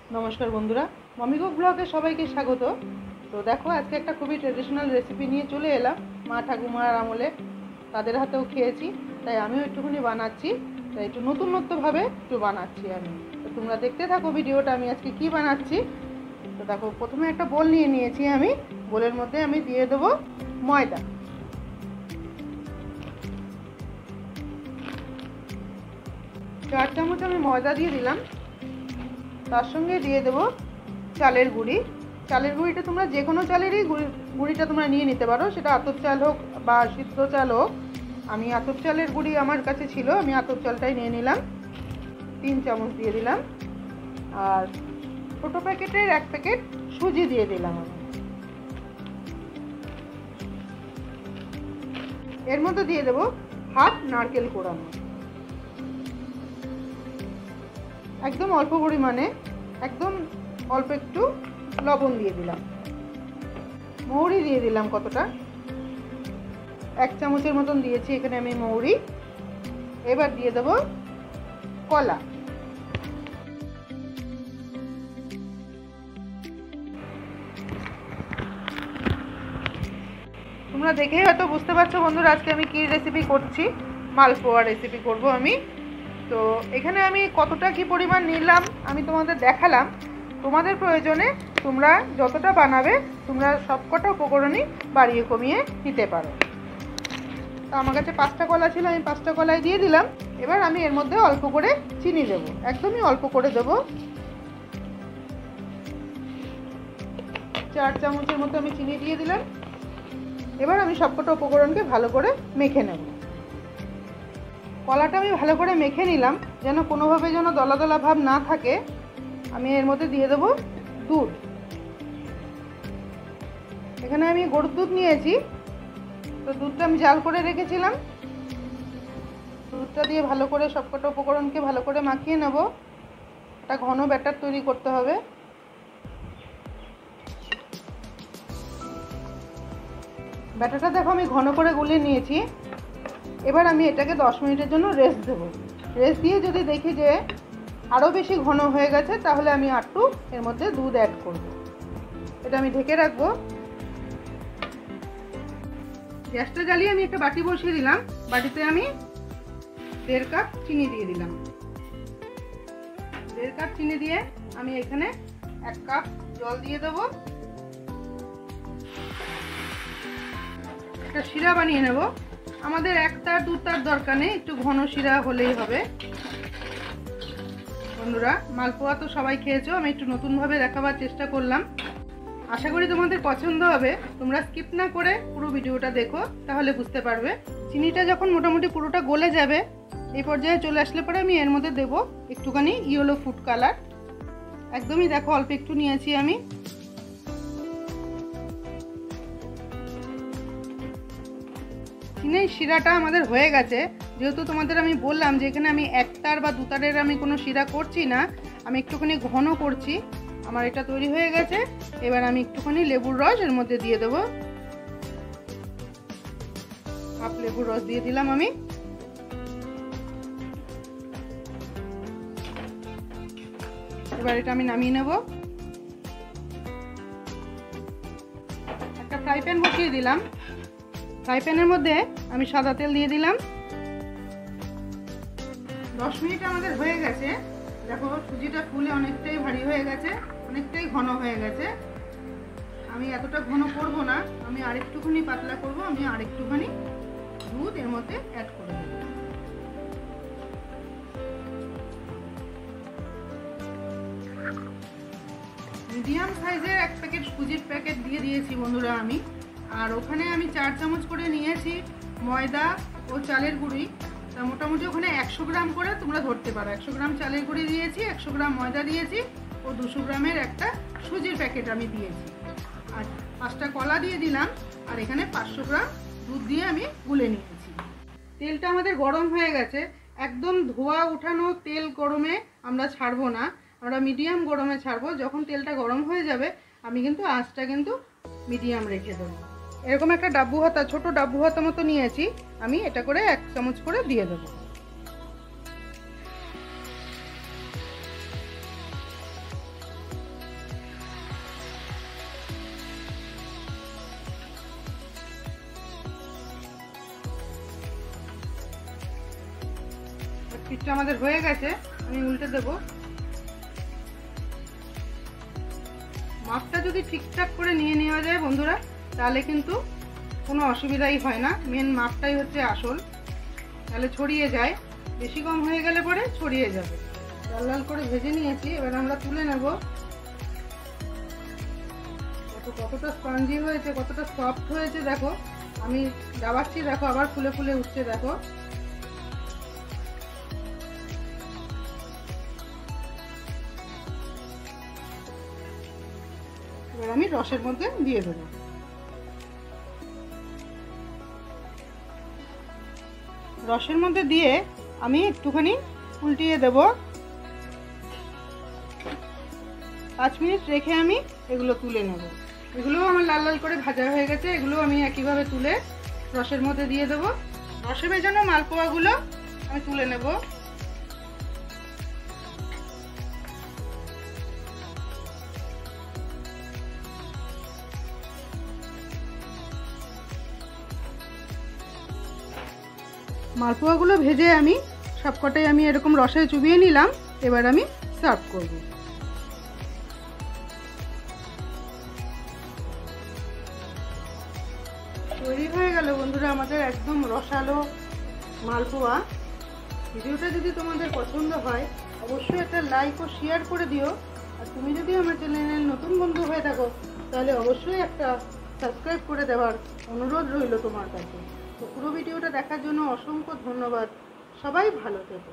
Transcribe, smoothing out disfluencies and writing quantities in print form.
नमस्कार बंधुरा mummy cook ब्लगे सबाइके स्वागत। तो देखो आज के एक खूबी ट्रेडिशनल रेसिपि निये चले एलाम मा ठाकुमार आमले तादेर हातेও खेয়েছি তাই আমিও একটুখানি বানাচ্ছি। তাই একটু নতুনত্ব ভাবে একটু বানাচ্ছি আমি। তো তোমরা দেখতে থাকো ভিডিওটা আমি আজকে কি বানাচ্ছি। তো দেখো প্রথমে একটা বোল নিয়ে নিয়েছি আমি। বোলের মধ্যে আমি দিয়ে দেব ময়দা, 4 চামচ আমি ময়দা দিয়ে দিলাম। তার সঙ্গে দিয়ে দেব চালের গুঁড়ি। চালের গুঁড়িটা তোমরা যে কোনো চালেরই গুঁড়িটা তোমরা নিয়ে নিতে পারো, সেটা আতপ চাল হোক বা সিদ্ধ চাল হোক। আমি আতপ চালের গুঁড়ি আমার কাছে ছিল, আমি আতপ চালটাই নিয়ে নিলাম। 3 চামচ দিয়ে দিলাম। আর ছোটো প্যাকেটের 1 প্যাকেট সুজি দিয়ে দিলাম আমি। এর মধ্যে দিয়ে দেব হাফ নারকেল কোড়ানো, একদম অল্প পরিমাণে, একদম অল্প একটু লবণ দিয়ে দিলাম। মৌরি দিয়ে দিলাম কতটা, 1 চামচের মতন দিয়েছি এখানে আমি মৌরি। এবার দিয়ে দেব কলা। তোমরা দেখেই হয়তো বুঝতে পারছো বন্ধুরা আজকে আমি কি রেসিপি করছি। মালপোয়া রেসিপি করব আমি। তো এখানে আমি কতটা কি পরিমাণ নিলাম আমি তোমাদের দেখালাম। তোমাদের প্রয়োজনে তোমরা যতটা বানাবে তোমরা সবকটা উপকরণই বাড়িয়ে কমিয়ে নিতে পারো। তো আমার কাছে 5টা কলা ছিল, আমি 5টা কলাই দিয়ে দিলাম। এবার আমি এর মধ্যে অল্প করে চিনি দেব, একদমই অল্প করে দেব। 4 চামচের মতো আমি চিনি দিয়ে দিলাম। এবার আমি সবকটা উপকরণকে ভালো করে মেখে নেব। কলাটা আমি ভালো করে মেখে নিলাম যেন কোনোভাবে যেন দলা দলা ভাব না থাকে। আমি এর মধ্যে দিয়ে দেব দুধ। এখানে আমি গরুর দুধ নিয়েছি, তো দুধটা আমি জাল করে রেখেছিলাম। দুধটা দিয়ে ভালো করে সবকটা উপকরণকে ভালো করে মাখিয়ে নেব। একটা ঘন ব্যাটার তৈরি করতে হবে। ব্যাটারটা দেখো আমি ঘন করে গুলিয়ে নিয়েছি। এবার আমি এটাকে 10 মিনিটের জন্য রেস্ট দেব। রেস্ট দিয়ে যদি দেখি যে আরও বেশি ঘন হয়ে গেছে তাহলে আমি একটু এর মধ্যে দুধ অ্যাড করব। এটা আমি ঢেকে রাখবো। গ্যাসটা জ্বালিয়ে আমি একটা বাটি বসিয়ে দিলাম। বাটিতে আমি 1.5 কাপ চিনি দিয়ে দিলাম। 1.5 কাপ চিনি দিয়ে আমি এখানে 1 কাপ জল দিয়ে দেবো। একটা শিরা বানিয়ে নেব। আমাদের 1 তার 2 তার দরকার নেই, একটু ঘন শিরা হলেই হবে। বন্ধুরা মালপোয়া তো সবাই খেয়েছো, আমি একটু নতুনভাবে দেখাবার চেষ্টা করলাম। আশা করি তোমাদের পছন্দ হবে। তোমরা স্কিপ না করে পুরো ভিডিওটা দেখো, তাহলে বুঝতে পারবে। চিনিটা যখন মোটামুটি পুরোটা গলে যাবে, এই পর্যায়ে চলে আসলে পরে আমি এর মধ্যে দেব একটুখানি ইয়েলো ফুড কালার। একদমই দেখো অল্প একটু নিয়েছি আমি। চিনির শিরাটা আমাদের হয়ে গেছে। যেহেতু তোমাদের আমি বললাম যে এখানে আমি 1 তার বা 2 তারের আমি কোনো শিরা করছি না, আমি একটুখানি ঘন করছি। আমার এটা তৈরি হয়ে গেছে। এবার আমি একটুখানি লেবুর রস এর মধ্যে দিয়ে দেবো। হাফ লেবুর রস দিয়ে দিলাম আমি। এবার এটা আমি নামিয়ে নেব। একটা ফ্রাই প্যান বসিয়ে দিলাম। ফ্রাই প্যানের মধ্যে আমি সাদা তেল দিয়ে দিলাম। 10 মিনিট আমাদের হয়ে গেছে। দেখো সুজিটা ফুলে অনেকটাই ভারী হয়ে গেছে, অনেকটাই ঘন হয়ে গেছে। আমি এতটা ঘন করব না, আমি আরেকটুখানি পাতলা করব। আমি আরেকটুখানি দুধ এর মধ্যে অ্যাড করে দেব। মিডিয়াম সাইজের 1 প্যাকেট সুজির প্যাকেট দিয়ে দিয়েছি বন্ধুরা আমি। আর ওখানে আমি 4 চামচ করে নিয়েছি ময়দা ও চালের গুঁড়ি। তা মোটামুটি ওখানে 100 গ্রাম করে তোমরা ধরতে পারো। 100 গ্রাম চালের গুঁড়ি দিয়েছি, 100 গ্রাম ময়দা দিয়েছি ও 200 গ্রামের একটা সুজির প্যাকেট আমি দিয়েছি। আর 5টা কলা দিয়ে দিলাম। আর এখানে 500 গ্রাম দুধ দিয়ে আমি গুলে নিয়েছি। তেলটা আমাদের গরম হয়ে গেছে। একদম ধোয়া উঠানো তেল গরমে আমরা ছাড়বো না, আমরা মিডিয়াম গরমে ছাড়বো। যখন তেলটা গরম হয়ে যাবে আমি কিন্তু আঁচটা কিন্তু মিডিয়াম রেখে দেবো। এরকম একটা ডাব্বু হাতা, ছোট ডাব্বু হাতা মতো নিয়েছি আমি। এটা করে 1 চামচ করে দিয়ে দেবো। পিঠটা আমাদের হয়ে গেছে, আমি উল্টে দেব। মাপটা যদি ঠিকঠাক করে নিয়ে নেওয়া যায় বন্ধুরা, তাহলে কিন্তু কোনো অসুবিধাই হয় না। মেন মাপটাই হচ্ছে আসল, তাহলে ছড়িয়ে যায়। বেশি কম হয়ে গেলে পরে ছড়িয়ে যাবে। লাল লাল করে ভেজে নিয়েছি, এবার আমরা তুলে নেব। কতটা স্পঞ্জি হয়েছে, কতটা সফট হয়েছে দেখো। আমি দাবাচ্ছি, দেখো আবার ফুলে ফুলে উঠছে দেখো। এবার আমি রসের মধ্যে দিয়ে দেবো। রসের মধ্যে দিয়ে আমি একটুখানি উল্টিয়ে দেব। 5 মিনিট রেখে আমি এগুলো তুলে নেব। এগুলোও আমার লাল লাল করে ভাজা হয়ে গেছে, এগুলো আমি একইভাবে তুলে রসের মধ্যে দিয়ে দেব। রসে ভেজানো মালপোয়াগুলো আমি তুলে নেব। মালপোয়াগুলো ভেজে আমি সবকটাই আমি এরকম রসে চুবিয়ে নিলাম। এবার আমি সার্ভ করব। তৈরি হয়ে গেল বন্ধুরা আমাদের একদম রসালো মালপোয়া। ভিডিওটা যদি তোমাদের পছন্দ হয় অবশ্যই একটা লাইক ও শেয়ার করে দিও। আর তুমি যদি আমার চ্যানেলের নতুন বন্ধু হয়ে থাকো তাহলে অবশ্যই একটা সাবস্ক্রাইব করে দেওয়ার অনুরোধ রইল তোমার কাছে। তো পুরো ভিডিওটা দেখার জন্য অসংখ্য ধন্যবাদ। সবাই ভালো থেকো।